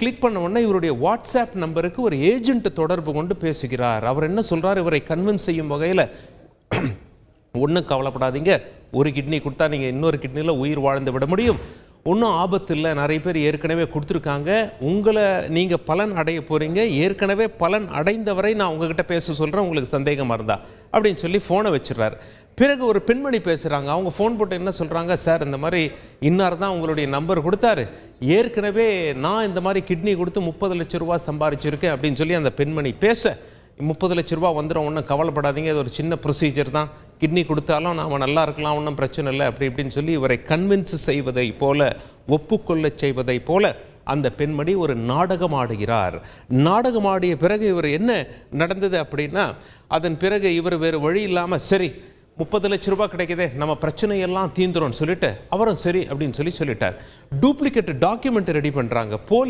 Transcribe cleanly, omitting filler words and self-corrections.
Click பண்ண உடனே இவருடைய வாட்ஸ்அப் நம்பருக்கு ஒரு ஏஜென்ட் தொடர்பு கொண்டு பேசுகிறார். அவர் என்ன சொல்றார், இவரை கன்வின்ஸ் செய்யும் வகையில், ஒன்றும் கவலைப்படாதீங்க, ஒரு கிட்னி கொடுத்தா நீங்கள் இன்னொரு கிட்னியில் உயிர் வாழ்ந்து விட முடியும், ஒன்றும் ஆபத்து இல்லை, நிறைய பேர் ஏற்கனவே கொடுத்துருக்காங்க, உங்களை நீங்கள் பலன் அடைய போகிறீங்க, ஏற்கனவே பலன் அடைந்தவரை நான் உங்ககிட்ட பேச சொல்கிறேன், உங்களுக்கு சந்தேகமாக இருந்தா அப்படின்னு சொல்லி ஃபோனை வச்சிடுறாரு. பிறகு ஒரு பெண்மணி பேசுகிறாங்க. அவங்க ஃபோன் போட்டு என்ன சொல்கிறாங்க, சார் இந்த மாதிரி இன்னார் தான் உங்களுடைய நம்பர் கொடுத்தாரு, ஏற்கனவே நான் இந்த மாதிரி கிட்னி கொடுத்து 30 லட்ச ரூபா சம்பாரிச்சிருக்கேன் அப்படின்னு சொல்லி அந்த பெண்மணி பேச, 30 லட்ச ரூபா வந்துடும், ஒன்றும் கவலைப்படாதீங்க, இது ஒரு சின்ன ப்ரொசீஜர் தான், கிட்னி கொடுத்தாலும் நாம் நல்லா இருக்கலாம், ஒன்றும் பிரச்சனை இல்லை அப்படி இப்படின்னு சொல்லி இவரை கன்வின்ஸ் செய்வதை போல, ஒப்புக்கொள்ள செய்வதை போல அந்த பெண்மணி ஒரு நாடகம் ஆடுகிறார். நாடகம் ஆடிய பிறகு இவர் என்ன நடந்தது அப்படின்னா, அதன் பிறகு இவர் வேறு வழி இல்லாமல், சரி 30 லட்ச ரூபாய் கிடைக்குதே, நம்ம பிரச்சனையெல்லாம் தீந்துரும் சொல்லிட்டு அவரும் சரி அப்படின்னு சொல்லிட்டார். டூப்ளிகேட் டாக்குமெண்ட் ரெடி பண்ணுறாங்க.